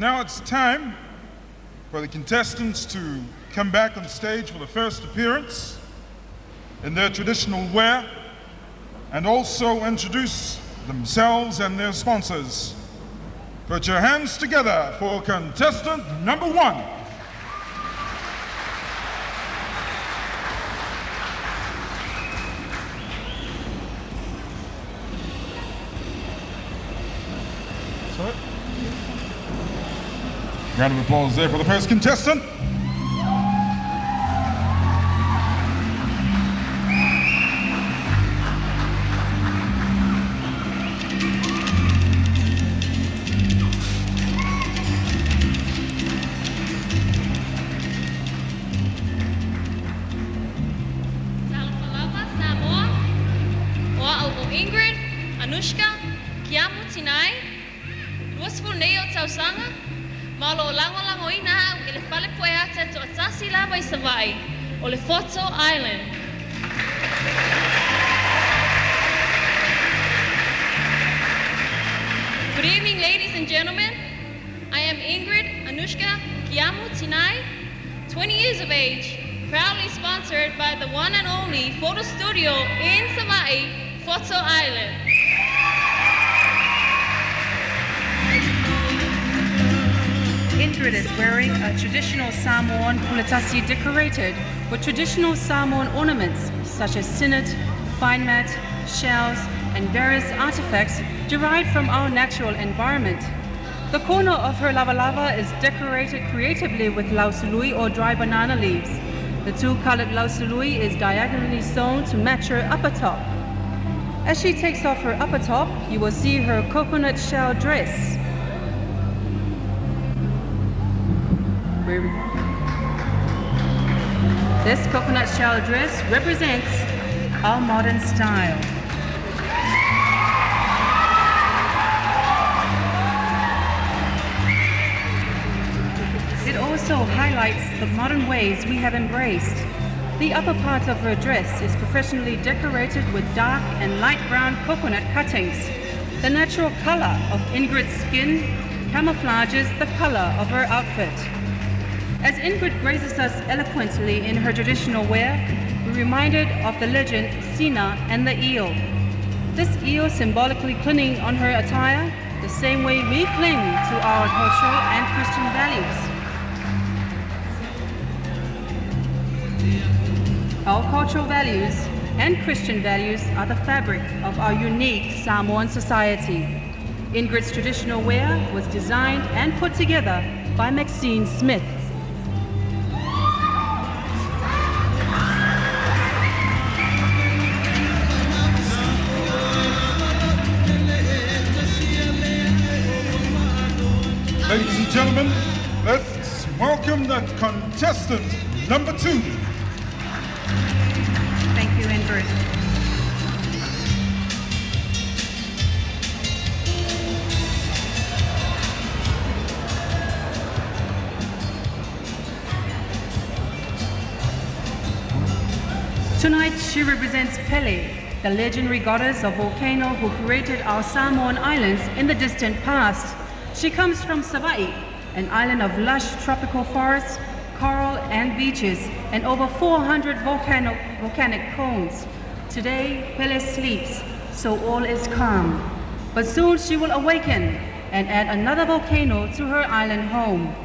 Now it's time for the contestants to come back on stage for the first appearance in their traditional wear and also introduce themselves and their sponsors. Put your hands together for contestant number 1. Round of applause there for the first contestant. Samoa, o Ingrid, Anushka, Kiamu Tinai, Ruasful Neo Tausanga, Malo lango ina o le fale poe ate to atasi lava I Savai, o le Photo Island. Good evening, ladies and gentlemen. I am Ingrid Anushka Kiamu Tinai, 20 years of age, proudly sponsored by the one and only photo studio in Savai, Photo Island. Ingrid is wearing a traditional Samoan pulatasi decorated with traditional Samoan ornaments such as sinnet, fine mat, shells, and various artifacts derived from our natural environment. The corner of her lava is decorated creatively with lausului or dry banana leaves. The two-colored lausului is diagonally sewn to match her upper top. As she takes off her upper top, you will see her coconut shell dress. This coconut shell dress represents our modern style. It also highlights the modern ways we have embraced. The upper part of her dress is professionally decorated with dark and light brown coconut cuttings. The natural color of Ingrid's skin camouflages the color of her outfit. As Ingrid graces us eloquently in her traditional wear, we're reminded of the legend Sina and the eel. This eel symbolically clinging on her attire, the same way we cling to our cultural and Christian values. Our cultural values and Christian values are the fabric of our unique Samoan society. Ingrid's traditional wear was designed and put together by Maxine Smith. Ladies and gentlemen, let's welcome the contestant number 2. Thank you, Ingrid. Tonight, she represents Pele, the legendary goddess of volcano who created our Samoan islands in the distant past. She comes from Savai, an island of lush tropical forests, coral and beaches, and over 400 volcanic cones. Today, Pele sleeps, so all is calm. But soon she will awaken and add another volcano to her island home.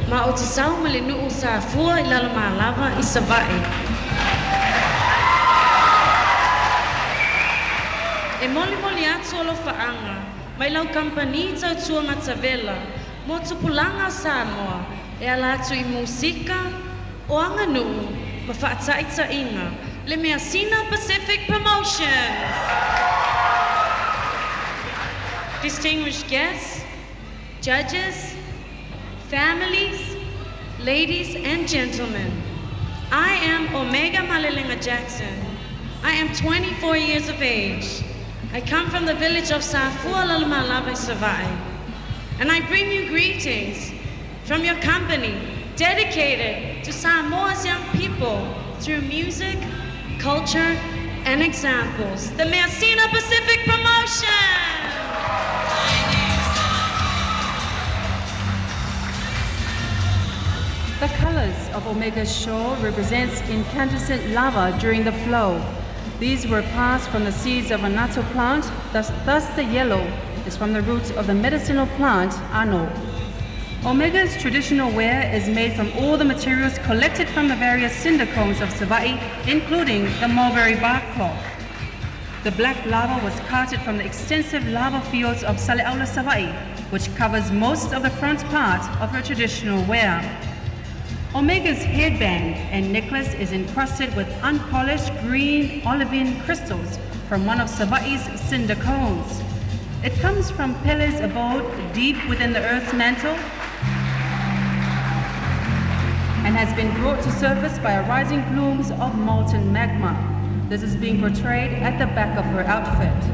Ma o te sau ma le nuu sa fua I lalo malava I Savai. E moli atu olo faanga, mai lau kampani tau tua matavela, mo tupulanga Samoa, e ala atu I musika, o anga nuu, Mafa'ataita'inga, Le Measina Pacific Promotions. Distinguished guests, judges, families, ladies and gentlemen, I am Omega Malilinga Jackson. I am 24 years of age. I come from the village of Safua Lalmalava Savai, and I bring you greetings from your company dedicated to Samoa's young people through music, culture, and examples. The Measina Pacific Promotion! The colors of Omega's show represents incandescent lava during the flow. These were passed from the seeds of a natto plant, thus the yellow is from the roots of the medicinal plant ano. Omega's traditional wear is made from all the materials collected from the various cinder cones of Savai'i, including the mulberry bark cloth. The black lava was carted from the extensive lava fields of Sale'aula Savai'i, which covers most of the front part of her traditional wear. Omega's headband and necklace is encrusted with unpolished green olivine crystals from one of Savai'i's cinder cones. It comes from Pele's abode deep within the earth's mantle and has been brought to surface by rising plumes of molten magma. This is being portrayed at the back of her outfit.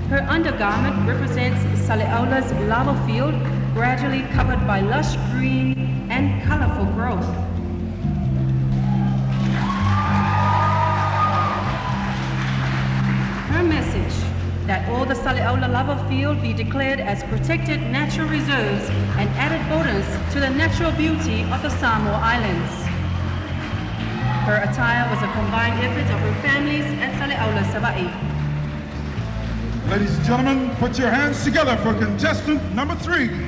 Her undergarment represents Sale'aula's lava field, gradually covered by lush green and colorful growth. Her message, that all the Sale'aula lava field be declared as protected natural reserves and added bonus to the natural beauty of the Samoa Islands. Her attire was a combined effort of her families at Sale'aula Savai'i. Ladies and gentlemen, put your hands together for contestant number 3.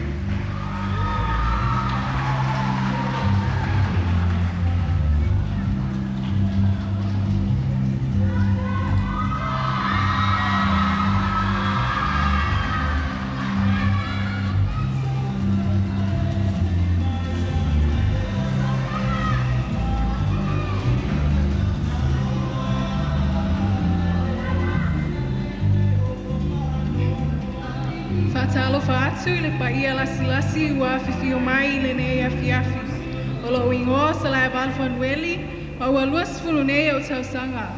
Talofa atu le paia lasi wa fifi o mai le nei afiafi. O lo ingo sa lai balfonweli, ma ua luas fulu nei o tausanga.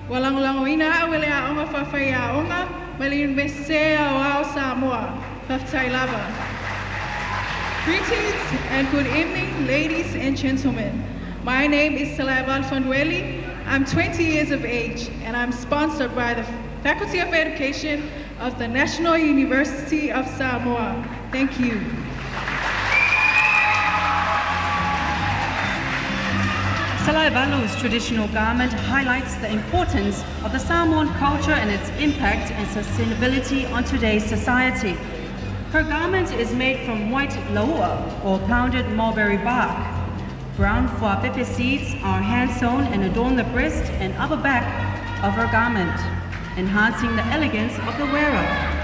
Walangolango ina awele a onga whawhai a onga, ma le unbesea o ao Samoa, whaftai lava. Greetings and good evening, ladies and gentlemen. My name is Salai Balfonweli. I'm 20 years of age, and I'm sponsored by the Faculty of Education of the National University of Samoa. Thank you. Salaivalu's traditional garment highlights the importance of the Samoan culture and its impact and sustainability on today's society. Her garment is made from white laua, or pounded mulberry bark. Brown fuapepe seeds are hand-sewn and adorn the breast and upper back of her garment, enhancing the elegance of the wearer.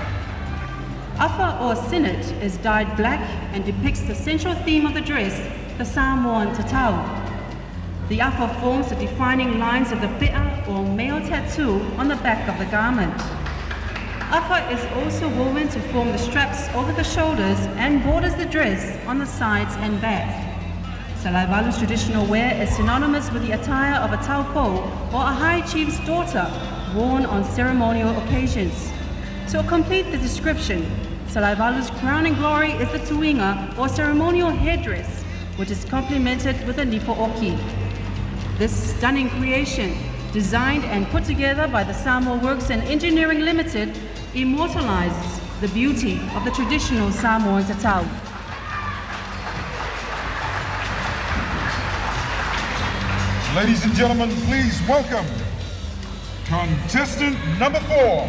Afa or sinnet is dyed black and depicts the central theme of the dress, the Samoan tatau. The afa forms the defining lines of the pe'a or male tattoo on the back of the garment. Afa is also woven to form the straps over the shoulders and borders the dress on the sides and back. Salaivalu's traditional wear is synonymous with the attire of a taupo or a high chief's daughter, worn on ceremonial occasions. To complete the description, Salaivalu's crowning glory is the tuinga or ceremonial headdress, which is complemented with a nipo'oki. This stunning creation, designed and put together by the Samoa Works and Engineering Limited, immortalizes the beauty of the traditional Samoan tatau. Ladies and gentlemen, please welcome contestant number 4.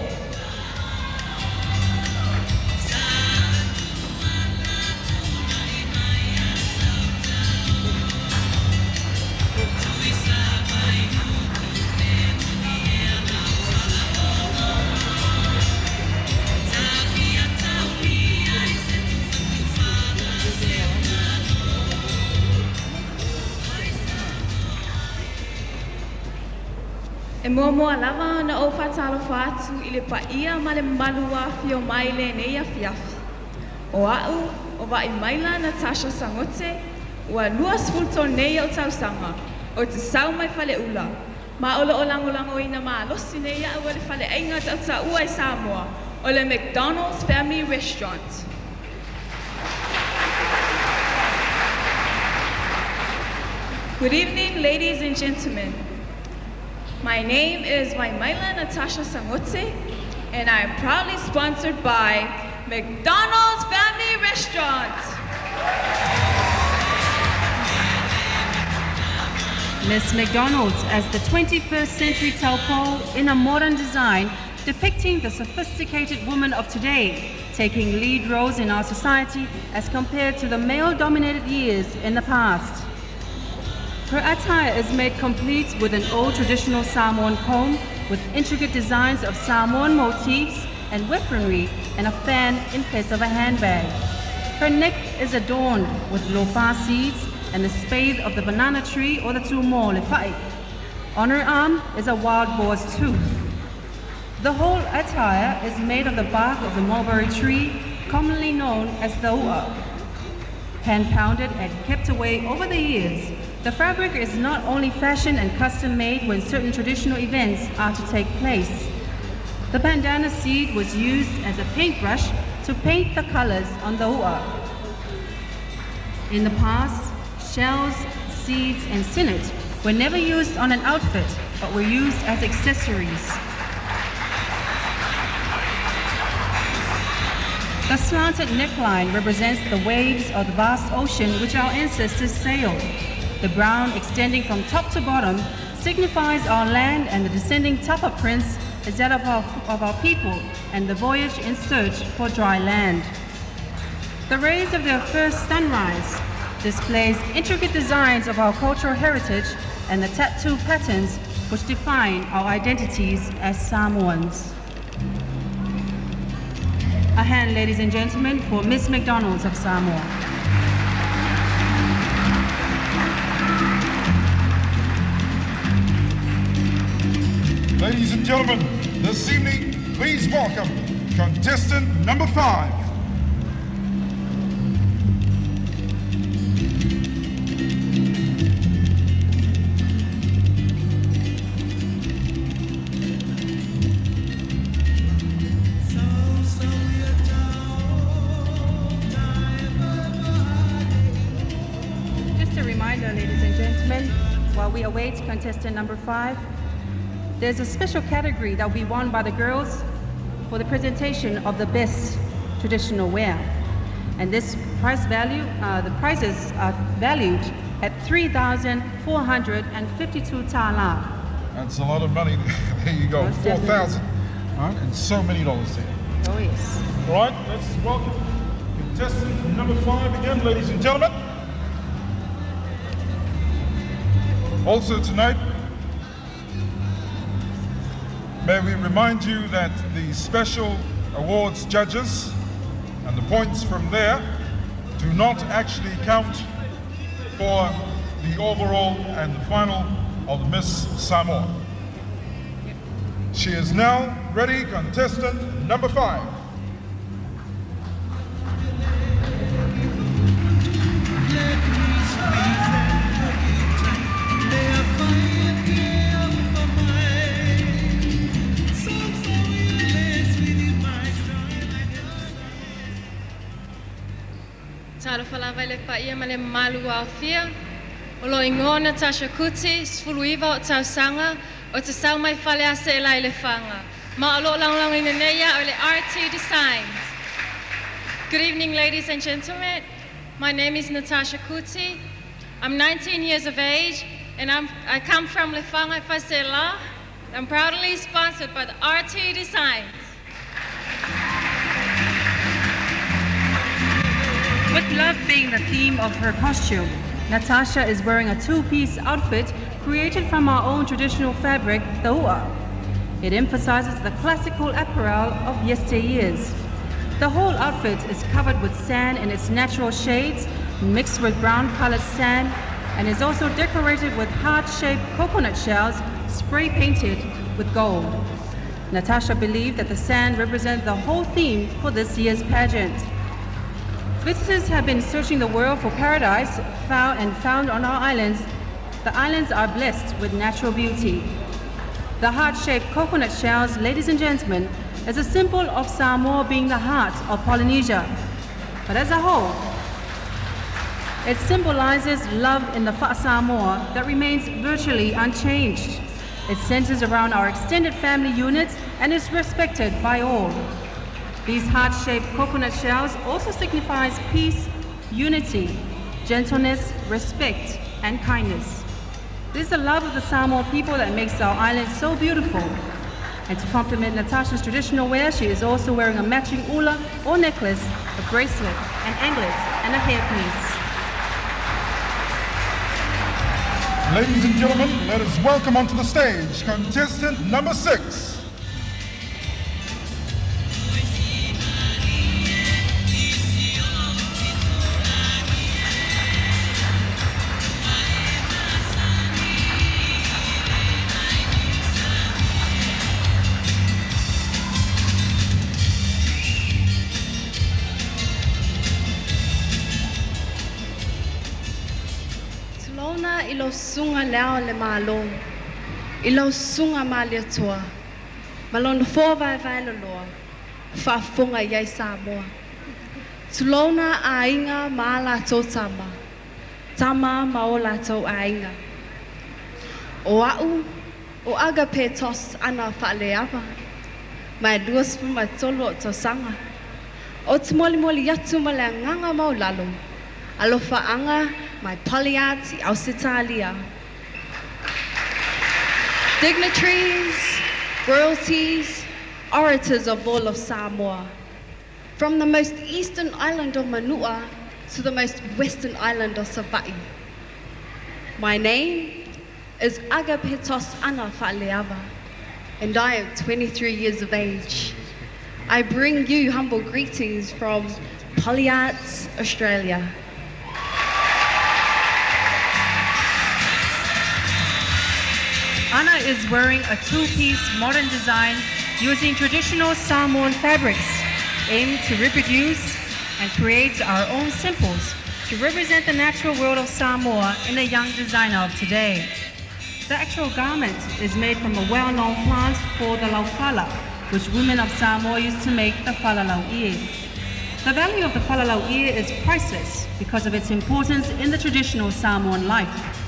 E mua mua lava na o whatalo whātu I le paia ma le malua fio mai le nei a fiafi. O au, o vai maila Natasha Sangote, ua luas fulto nei o tausanga, o te sau mai whale ula. Ma ola o lango ina ma losi nei a ua le whale ainga tauta ua I Samoa, o le McDonald's Family Restaurant. Good evening, ladies and gentlemen. My name is Waimaila Natasha Sangote, and I am proudly sponsored by McDonald's Family Restaurant. Miss McDonald's as the 21st century taupo in a modern design depicting the sophisticated woman of today, taking lead roles in our society as compared to the male-dominated years in the past. Her attire is made complete with an old traditional Samoan comb with intricate designs of Samoan motifs and weaponry and a fan in place of a handbag. Her neck is adorned with lofa seeds and the spathe of the banana tree or the tumo lefai. On her arm is a wild boar's tooth. The whole attire is made of the bark of the mulberry tree, commonly known as the ua. Hand-pounded and kept away over the years, the fabric is not only fashioned and custom-made when certain traditional events are to take place. The bandana seed was used as a paintbrush to paint the colors on the ua. In the past, shells, seeds, and sinnet were never used on an outfit, but were used as accessories. The slanted neckline represents the waves of the vast ocean which our ancestors sailed. The brown extending from top to bottom signifies our land, and the descending tapa prints is that of our people and the voyage in search for dry land. The rays of their first sunrise displays intricate designs of our cultural heritage and the tattoo patterns which define our identities as Samoans. A hand, ladies and gentlemen, for Miss McDonald's of Samoa. Ladies and gentlemen, this evening, please welcome contestant number 5. Just a reminder, ladies and gentlemen, while we await contestant number 5, there's a special category that will be won by the girls for the presentation of the best traditional wear. And this prize value, the prizes are valued at 3,452 tala. That's a lot of money. There you go, Most 4,000. All right, and so many dollars there. Oh yes. All right, let's welcome contestant number 5 again, ladies and gentlemen. Also tonight, may we remind you that the special awards judges and the points from there do not actually count for the overall and the final of Miss Samoa. She is now ready, contestant number 5. Talo falava le paia ma le malu au fia. O lo ingo Natasha Kuti, sfuluiva o tausanga, o te sau mai fale ase e lai le whanga. Ma o lo lang ina neia o le RT Designs. Good evening, ladies and gentlemen. My name is Natasha Kuti. I'm 19 years of age, and I come from Lefanga Fasela. I'm proudly sponsored by the RT Designs. With love being the theme of her costume, Natasha is wearing a two-piece outfit created from our own traditional fabric, the ua. It emphasizes the classical apparel of yesteryears. The whole outfit is covered with sand in its natural shades, mixed with brown-colored sand, and is also decorated with heart-shaped coconut shells spray painted with gold. Natasha believed that the sand represented the whole theme for this year's pageant. Visitors have been searching the world for paradise found on our islands. The islands are blessed with natural beauty. The heart-shaped coconut shells, ladies and gentlemen, is a symbol of Samoa being the heart of Polynesia. But as a whole, it symbolizes love in the Samoa that remains virtually unchanged. It centers around our extended family units and is respected by all. These heart-shaped coconut shells also signifies peace, unity, gentleness, respect, and kindness. It is the love of the Samoa people that makes our island so beautiful. And to complement Natasha's traditional wear, she is also wearing a matching ula or necklace, a bracelet, an anklet, and a hairpiece. Ladies and gentlemen, let us welcome onto the stage contestant number 6. Ilo sunga leo le malo, ilo sunga malia toa, malon fo vai vai loa, fa funga yai Samoa. Tulona ainga mala to tama, tama maola to ainga. O au, o agape tos ana faleava, mai duas fuma tolo to sanga. O tmoli moli yatu malanganga maulalo, alofa anga. My Polyati Ausitalia. Dignitaries, royalties, orators of all of Samoa, from the most eastern island of Manua to the most western island of Savai. My name is Agapetos Ana Fa'aleava, and I am 23 years of age. I bring you humble greetings from Polyarts, Australia. Ana is wearing a two-piece modern design using traditional Samoan fabrics, aimed to reproduce and create our own symbols to represent the natural world of Samoa in a young designer of today. The actual garment is made from a well-known plant called the laufala, which women of Samoa used to make the falalauie. The value of the falalauie is priceless because of its importance in the traditional Samoan life.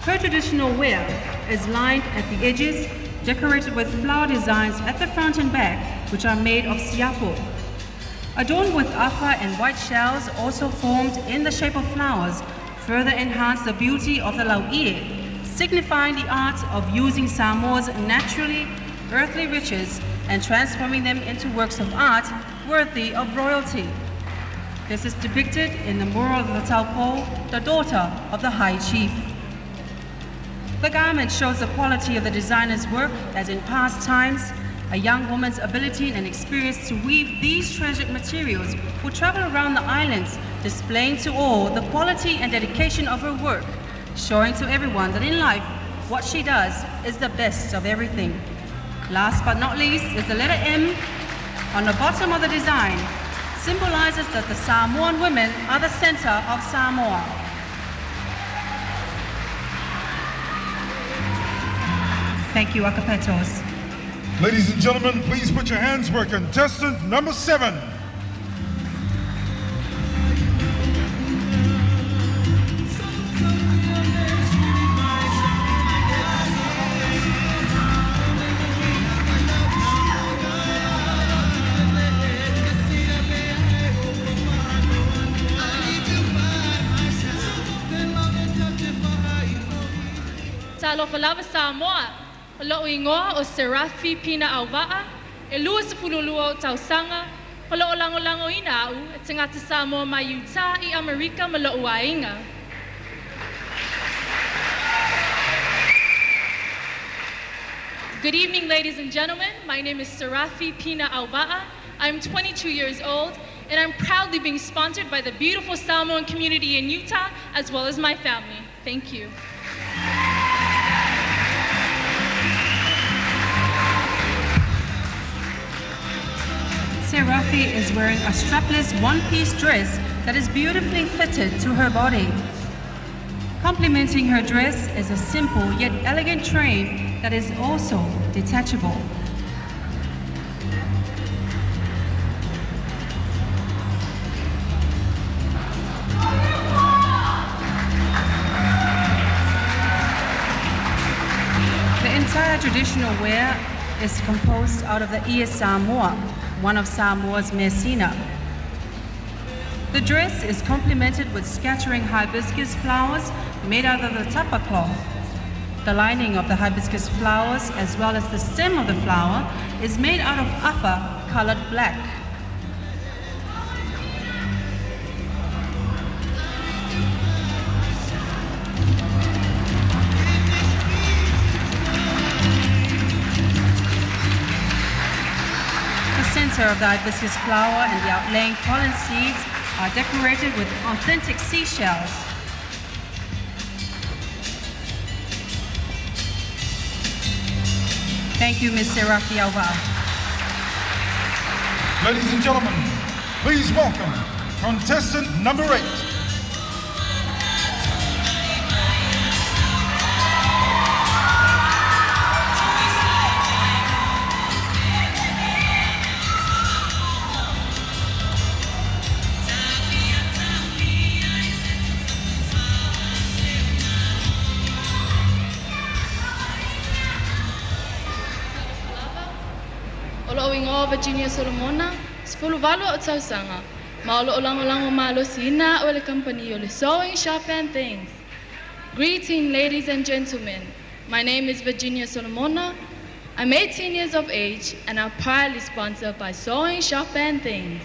Her traditional wear is lined at the edges, decorated with flower designs at the front and back, which are made of siapo. Adorned with afa and white shells also formed in the shape of flowers, further enhance the beauty of the lauie, signifying the art of using Samoa's naturally earthly riches and transforming them into works of art worthy of royalty. This is depicted in the mural of the Taupo, the daughter of the High Chief. The garment shows the quality of the designer's work, as in past times, a young woman's ability and experience to weave these treasured materials will travel around the islands, displaying to all the quality and dedication of her work, showing to everyone that in life, what she does is the best of everything. Last but not least is the letter M on the bottom of the design, symbolizes that the Samoan women are the center of Samoa. Thank you, Akapetos. Ladies and gentlemen, please put your hands where contestant number 7. Talo falava Samoa. Lo ingoa o Serafi Pina Auva'a, e lua se fululua o tausanga, palo o lango ina au, e tangata Samoa mai Utah I Amerika ma lo uainga. Good evening, ladies and gentlemen. My name is Serafi Pina Auva'a. I'm 22 years old, and I'm proudly being sponsored by the beautiful Samoan community in Utah, as well as my family. Thank you. Serafi is wearing a strapless one-piece dress that is beautifully fitted to her body. Complementing her dress is a simple yet elegant train that is also detachable. The entire traditional wear is composed out of the Ia Samoa, one of Samoa's messina. The dress is complemented with scattering hibiscus flowers made out of the tapa cloth. The lining of the hibiscus flowers, as well as the stem of the flower, is made out of apa colored black. The center of the hibiscus flower and the outlying pollen seeds are decorated with authentic seashells. Thank you, Ms. Serafi Alva. Ladies and gentlemen, please welcome contestant number 8. Olo ingo Virginia Solomona, sfuluvalo o tausanga. Ma olo lango malo sina o le company o le sewing shop and things. Greeting, ladies and gentlemen. My name is Virginia Solomona. I'm 18 years of age and I'm proudly sponsored by Sewing Shop and Things.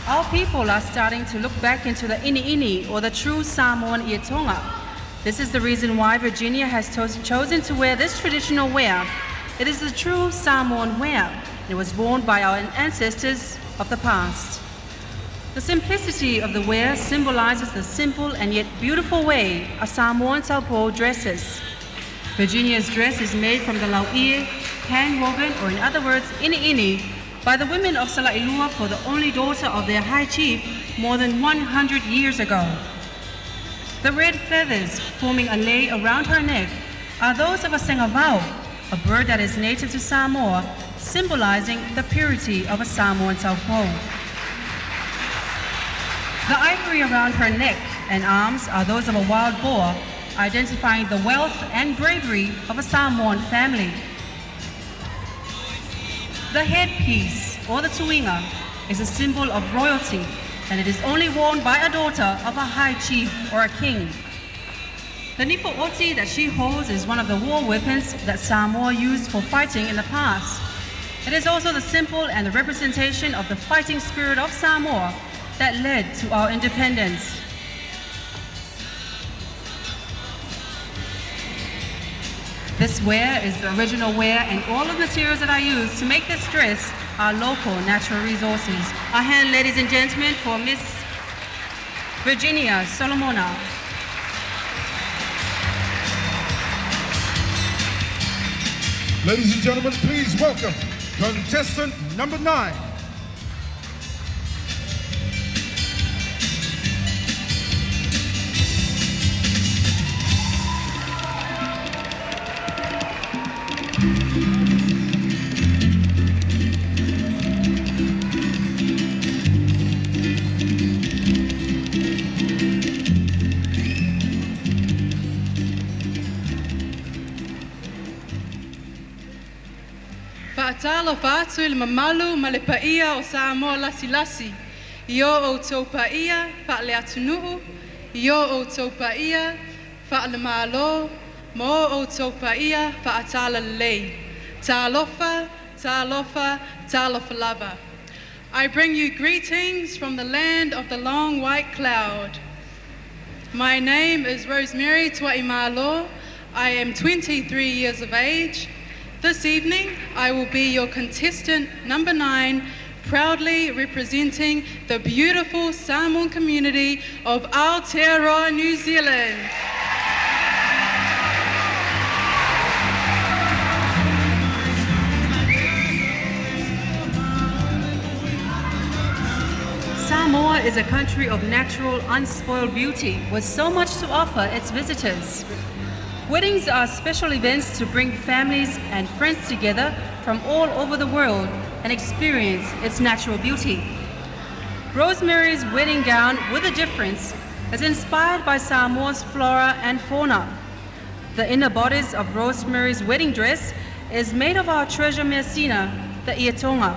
Our people are starting to look back into the ini or the true Samoan Ietonga. This is the reason why Virginia has chosen to wear this traditional wear. It is the true Samoan wear. It was worn by our ancestors of the past. The simplicity of the wear symbolizes the simple and yet beautiful way a Samoan taupo dresses. Virginia's dress is made from the lauie, hand-woven, or in other words, ini, by the women of Salailua for the only daughter of their high chief more than 100 years ago. The red feathers forming a lei around her neck are those of a sengavao, a bird that is native to Samoa, symbolizing the purity of a Samoan taupo. The ivory around her neck and arms are those of a wild boar, identifying the wealth and bravery of a Samoan family. The headpiece, or the tuinga, is a symbol of royalty, and it is only worn by a daughter of a high chief or a king. The nipo oti that she holds is one of the war weapons that Samoa used for fighting in the past. It is also the symbol and the representation of the fighting spirit of Samoa that led to our independence. This wear is the original wear, and all of the materials that I use to make this dress are local natural resources. A hand, ladies and gentlemen, for Miss Virginia Solomona. Ladies and gentlemen, please welcome contestant number 9. Fa'atalo fa'atu il mamalu ma le paia o Samoa lasi. Io o tau paia fa le atunuu. Io o tau paia fa le malo. Mo o tau paia fa atala lei. Talofa, talofa, talofa lava. I bring you greetings from the land of the long white cloud. My name is Rosemary Tuaimalo. I am 23 years of age. This evening, I will be your contestant number 9, proudly representing the beautiful Samoan community of Aotearoa, New Zealand. Samoa is a country of natural, unspoiled beauty with so much to offer its visitors. Weddings are special events to bring families and friends together from all over the world and experience its natural beauty. Rosemary's wedding gown with a difference is inspired by Samoa's flora and fauna. The inner bodice of Rosemary's wedding dress is made of our treasure messina, the iatonga.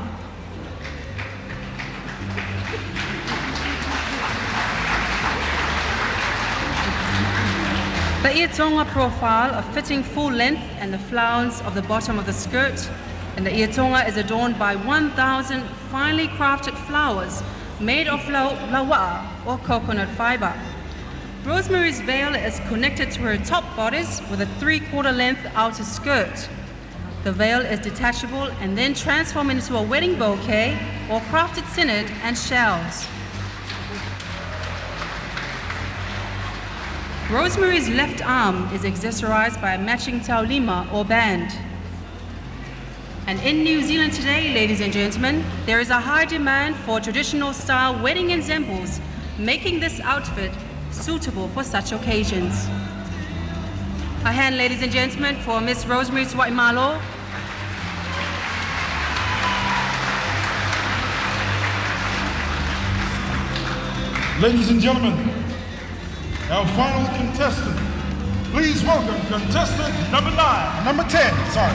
The iatonga profile, a fitting full length, and the flounce of the bottom of the skirt, and the iatonga is adorned by 1,000 finely crafted flowers made of lawa or coconut fiber. Rosemary's veil is connected to her top bodice with a 3/4 length outer skirt. The veil is detachable and then transformed into a wedding bouquet or crafted synod and shells. Rosemary's left arm is accessorized by a matching taulima or band. And in New Zealand today, ladies and gentlemen, there is a high demand for traditional style wedding ensembles, making this outfit suitable for such occasions. A hand, ladies and gentlemen, for Miss Rosemary Tuaimalo. Ladies and gentlemen, our final contestant. Please welcome contestant number 10, sorry.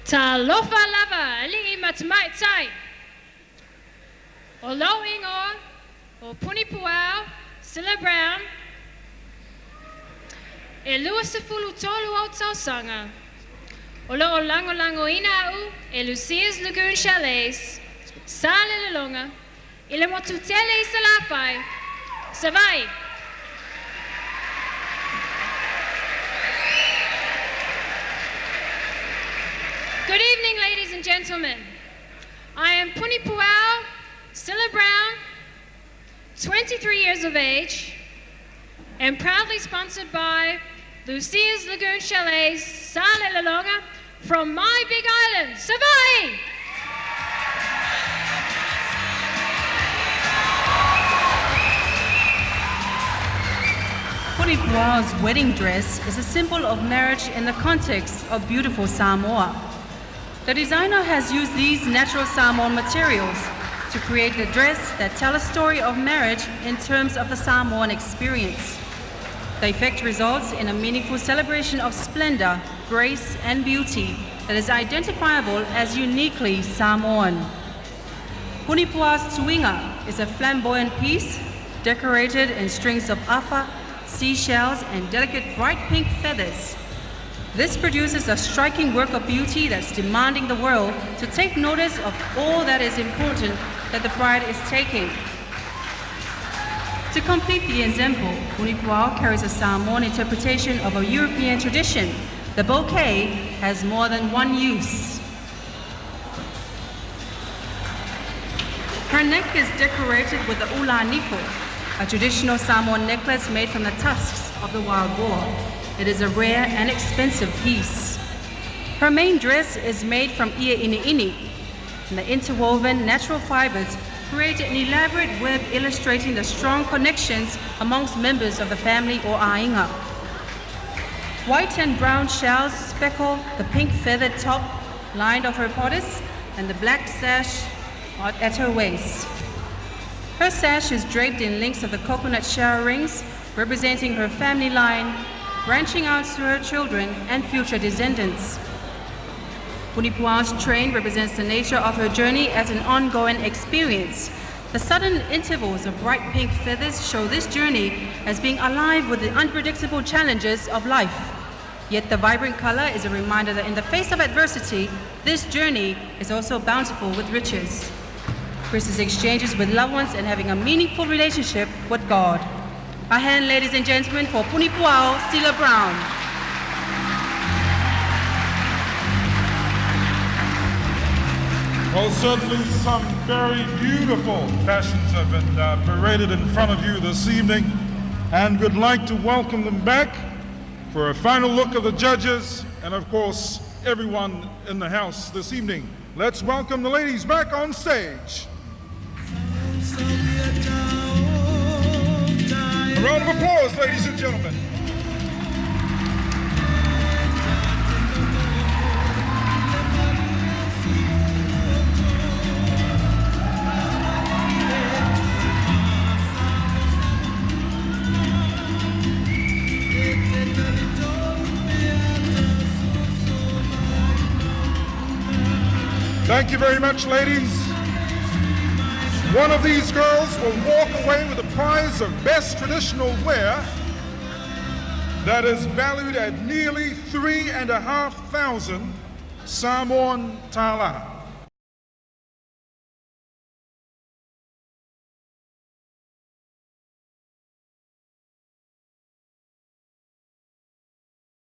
Talofa lava, lingi matamai tai. O Lo Ingoa, o Puni Puau, Silla Brown, e lua sefulu tolu o Tausanga. O lo o lango lango ina au, e Lucia's Lagoon Chalets, sa Lilonga, ile motutele salafai, savai. Good evening, ladies and gentlemen. I am Puni Puau, Silla Brown, 23 years of age, and proudly sponsored by Lucia's Lagoon Chalets, Sale Lalonga, from my big island, Savai! Puni Puau's wedding dress is a symbol of marriage in the context of beautiful Samoa. The designer has used these natural Samoan materials to create a dress that tells a story of marriage in terms of the Samoan experience. The effect results in a meaningful celebration of splendor, grace, and beauty that is identifiable as uniquely Samoan. Puni Puau's tuinga is a flamboyant piece decorated in strings of afa, seashells, and delicate bright pink feathers. This produces a striking work of beauty that's demanding the world to take notice of all that is important that the bride is taking. To complete the ensemble, Puni Puau carries a Samoan interpretation of a European tradition. The bouquet has more than one use. Her neck is decorated with the ula niko, a traditional Samoan necklace made from the tusks of the wild boar. It is a rare and expensive piece. Her main dress is made from ia ini, and the interwoven natural fibers create an elaborate web illustrating the strong connections amongst members of the family or ainga. White and brown shells speckle the pink feathered top line of her bodice and the black sash at her waist. Her sash is draped in links of the coconut shell rings, representing her family line, branching out to her children and future descendants. Puni Puau's train represents the nature of her journey as an ongoing experience. The sudden intervals of bright pink feathers show this journey as being alive with the unpredictable challenges of life. Yet the vibrant color is a reminder that in the face of adversity, this journey is also bountiful with riches. Versus exchanges with loved ones and having a meaningful relationship with God. A hand, ladies and gentlemen, for Punipuao, Steela Brown. Well, certainly some very beautiful fashions have been paraded in front of you this evening, and we'd like to welcome them back for a final look of the judges and, of course, everyone in the house this evening. Let's welcome the ladies back on stage. A round of applause, ladies and gentlemen. Thank you very much, ladies. One of these girls will walk away with a prize of Best Traditional Wear that is valued at nearly 3,500 Samoan tala.